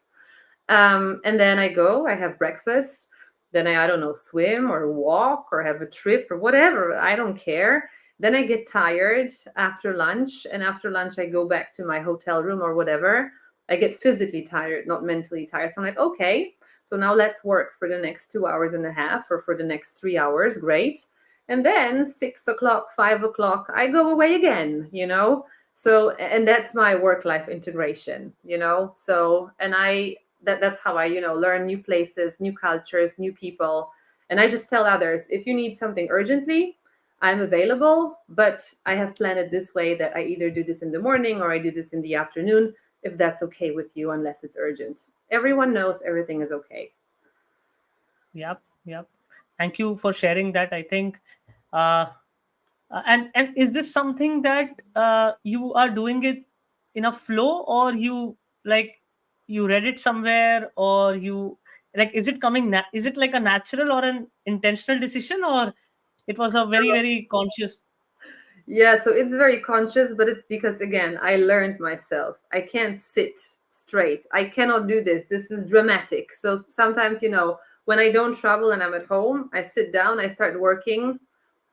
And then I have breakfast. Then I don't know, swim or walk or have a trip or whatever. I don't care. Then I get tired after lunch. And after lunch, I go back to my hotel room or whatever. I get physically tired, not mentally tired. So I'm like, okay, so now let's work for the next 2 hours and a half or for the next 3 hours. Great. And then 6 o'clock, 5 o'clock, I go away again. So, and that's my work life integration. So, and that's how I, learn new places, new cultures, new people. And I just tell others, if you need something urgently, I'm available, but I have planned it this way that I either do this in the morning or I do this in the afternoon, if that's okay with you, unless it's urgent. Everyone knows everything is okay. Yep, yep. Thank you for sharing that. I think, uh, and is this something that you are doing it in a flow, or like you read it somewhere, or you like is it is it like a natural or an intentional decision, or it was a very very conscious? Yeah, so it's very conscious, but it's because, again, I learned myself. I can't sit straight. I cannot do this. This is dramatic. So sometimes, when I don't travel and I'm at home, I sit down, I start working.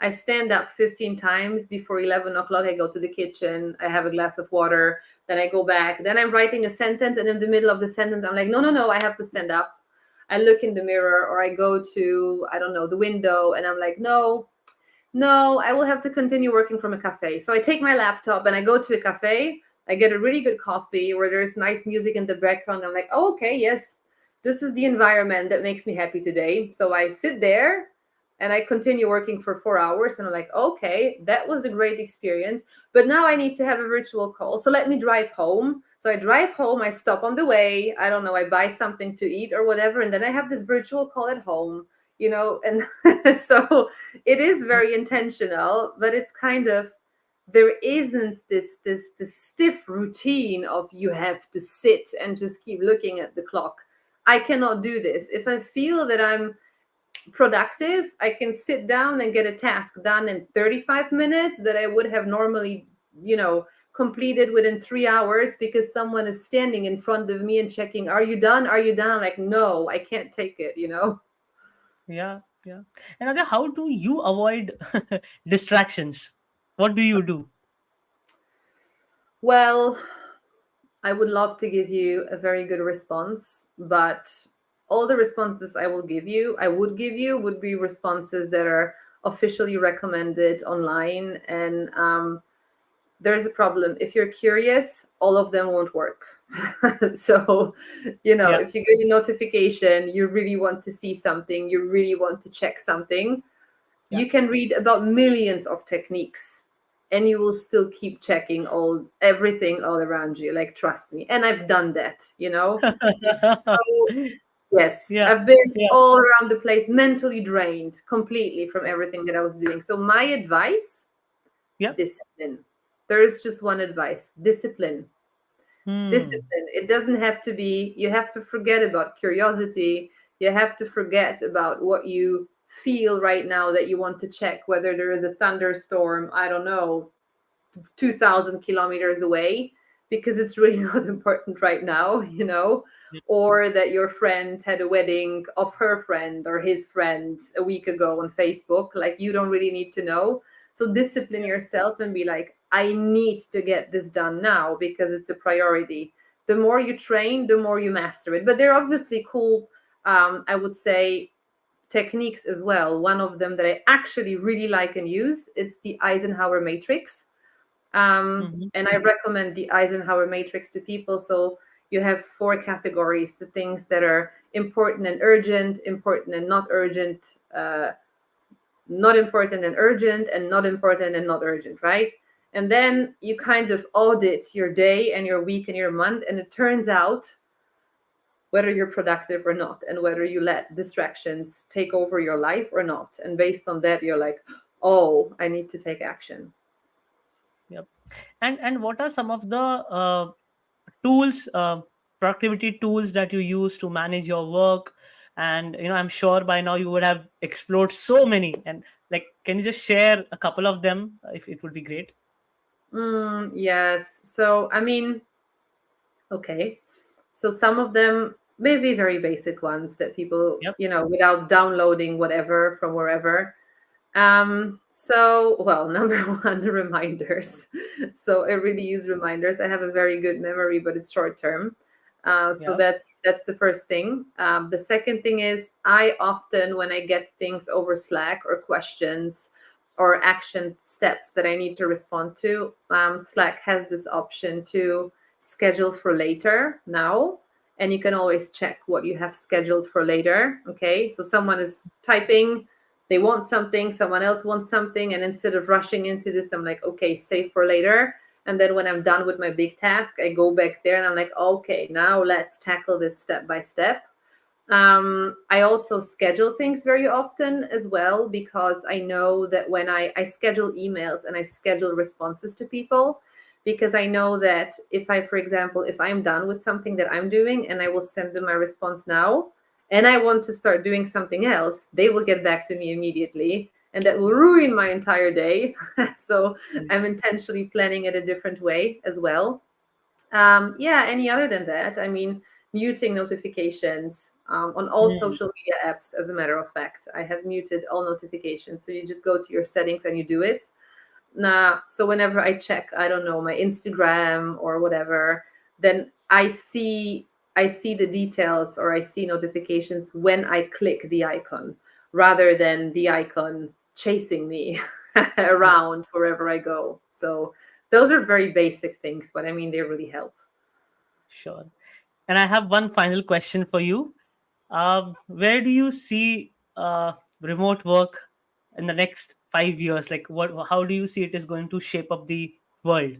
I stand up 15 times before 11 o'clock. I go to the kitchen, I have a glass of water, then I go back. Then I'm writing a sentence, and in the middle of the sentence, I'm like, no, no, no, I have to stand up. I look in the mirror, or I go to, I don't know, the window, and I'm like, no, no, I will have to continue working from a cafe. So I take my laptop and I go to a cafe. I get a really good coffee where there's nice music in the background. I'm like, oh, okay, yes, this is the environment that makes me happy today. So I sit there and I continue working for 4 hours. And I'm like, okay, that was a great experience. But now I need to have a virtual call. So let me drive home. So I drive home, I stop on the way. I don't know, I buy something to eat or whatever. And then I have this virtual call at home. And so it is very intentional, but it's kind of, there isn't this stiff routine of you have to sit and just keep looking at the clock. I cannot do this. If I feel that I'm productive, I can sit down and get a task done in 35 minutes that I would have normally, completed within 3 hours, because someone is standing in front of me and checking, are you done? Are you done? I'm like, no, I can't take it. Yeah, yeah. And Adya, how do you avoid distractions? What do you do? Well, I would love to give you a very good response, but all the responses I would give you would be responses that are officially recommended online. And there's a problem. If you're curious, all of them won't work. So, Yeah. if you get a notification, you really want to see something, you really want to check something, Yeah. you can read about millions of techniques and you will still keep checking everything all around you. Like, trust me. And I've done that, So, yes, Yeah. I've been Yeah. all around the place, mentally drained completely from everything that I was doing. So my advice, Yeah. discipline. There is just one advice: discipline. Hmm. Discipline. It doesn't have to be, you have to forget about curiosity. You have to forget about what you feel right now that you want to check, whether there is a thunderstorm, I don't know, 2,000 kilometers away, because it's really not important right now, Yeah. or that your friend had a wedding of her friend or his friend a week ago on Facebook. Like, you don't really need to know. So discipline yourself and be like, I need to get this done now because it's a priority. The more you train, the more you master it. But there are obviously cool, I would say, techniques as well. One of them that I actually really like and use, it's the Eisenhower matrix. Mhm. And I recommend the Eisenhower matrix to people. So you have 4 categories: the things that are important and urgent, important and not urgent, not important and urgent, and not important and not urgent, right? And then you kind of audit your day and your week and your month, and it turns out whether you're productive or not, and whether you let distractions take over your life or not. And based on that, you're like, oh, I need to take action. Yep. And what are some of the tools, productivity tools that you use to manage your work? And I'm sure by now you would have explored so many. And like, can you just share a couple of them, if it would be great? Yes. So, I mean, okay. So some of them may be very basic ones that people, Yep. without downloading whatever from wherever. So, well, number one, reminders. So I really use reminders. I have a very good memory, but it's short term. So Yeah. that's the first thing. The second thing is, I often, when I get things over Slack or questions or action steps that I need to respond to, Slack has this option to schedule for later now. And you can always check what you have scheduled for later. Okay. So someone is typing, they want something, someone else wants something, and instead of rushing into this, I'm like, okay, save for later. And then when I'm done with my big task, I go back there and I'm like, okay, now let's tackle this step by step. I also schedule things very often as well, because I know that when I schedule emails and I schedule responses to people, because I know that if I, for example, if I'm done with something that I'm doing and I will send them my response now, and I want to start doing something else, they will get back to me immediately. And that will ruin my entire day. So Mm. I'm intentionally planning it a different way as well. Yeah, any other than that, I mean, muting notifications on all Mm. social media apps, as a matter of fact. I have muted all notifications. So you just go to your settings and you do it. So whenever I check, I don't know, my Instagram or whatever, then I see the details, or I see notifications when I click the icon, rather than the icon chasing me Yeah. around wherever I go. So those are very basic things, but I mean, they really help. Sure. And I have one final question for you. Where do you see remote work in the next 5 years? Like, what? How do you see it is going to shape up the world?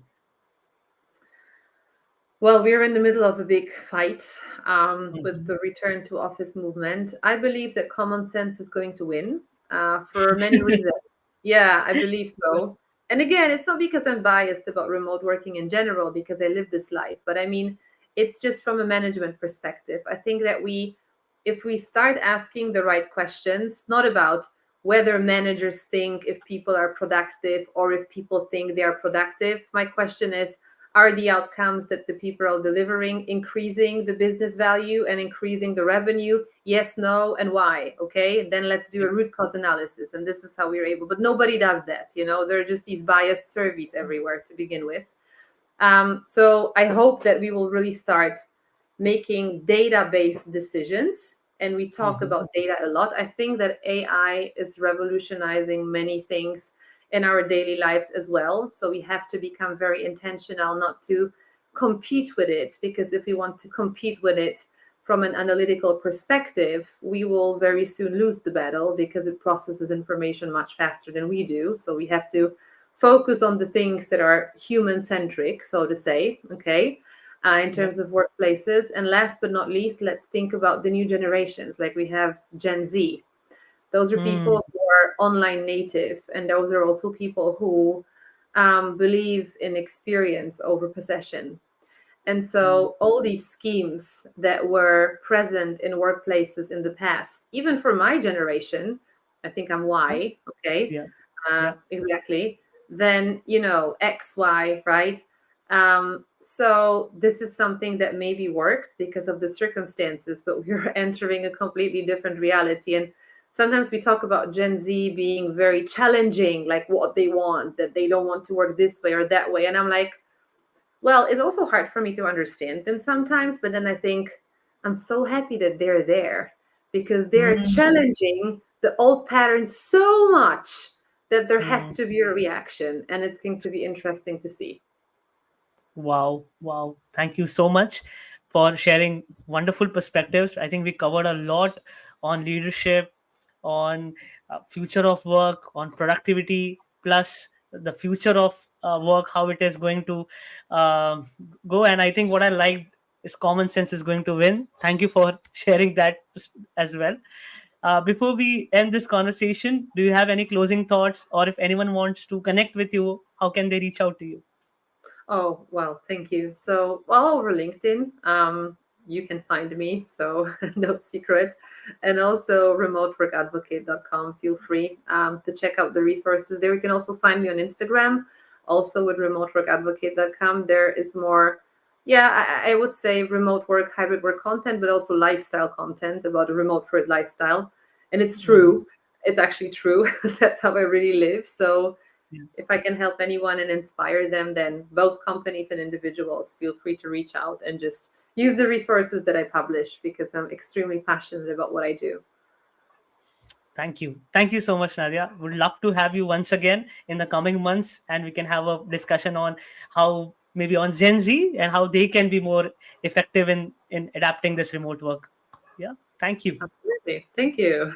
Well, we're in the middle of a big fight with Mhm. the return to office movement. I believe that common sense is going to win for many reasons. Yeah, I believe so. And again, it's not because I'm biased about remote working in general, because I live this life, but I mean, it's just from a management perspective. I think that if we start asking the right questions, not about whether managers think if people are productive or if people think they are productive. My question is, are the outcomes that the people are delivering increasing the business value and increasing the revenue? Yes, no, and why? Okay, then let's do a root cause analysis. And this is how we're able, but nobody does that. There are just these biased surveys everywhere to begin with. So I hope that we will really start making data-based decisions and we talk about data a lot. I think that AI is revolutionizing many things in our daily lives as well. So we have to become very intentional not to compete with it, because if we want to compete with it from an analytical perspective, we will very soon lose the battle because it processes information much faster than we do. So we have to focus on the things that are human centric, so to say, okay, in terms of workplaces. And last but not least, let's think about the new generations. Like we have Gen Z. Those are people who are online native, and those are also people who believe in experience over possession. And so all these schemes that were present in workplaces in the past, even for my generation, I think I'm Y, okay, Yeah. Yeah. exactly, then, X, Y, right? So this is something that maybe worked because of the circumstances, but we're entering a completely different reality. And sometimes we talk about Gen Z being very challenging, like what they want, that they don't want to work this way or that way. And I'm like, well, it's also hard for me to understand them sometimes, but then I think I'm so happy that they're there because they're Mm. challenging the old patterns so much that there has Mm. to be a reaction, and it's going to be interesting to see. Wow. Wow. Thank you so much for sharing wonderful perspectives. I think we covered a lot on leadership, on future of work, on productivity, plus the future of work, how it is going to um go. And I think what I liked is common sense is going to win. Thank you for sharing that as well. Before we end this conversation, do you have any closing thoughts, or if anyone wants to connect with you, how can they reach out to you? Oh, well, thank you. So, well, over LinkedIn, you can find me, so no secret. And also remoteworkadvocate.com. Feel free to check out the resources there. You can also find me on Instagram, also with remoteworkadvocate.com. There is more, yeah, I would say remote work, hybrid work content, but also lifestyle content about a remote first lifestyle. And it's Mhm. true. It's actually true. That's how I really live. So, Yeah. if I can help anyone and inspire them, then both companies and individuals feel free to reach out and just use the resources that I publish, because I'm extremely passionate about what I do. Thank you. Thank you so much, Nadia. Would love to have you once again in the coming months, and we can have a discussion on how maybe on Gen Z and how they can be more effective in adapting this remote work. Yeah. Thank you. Absolutely. Thank you.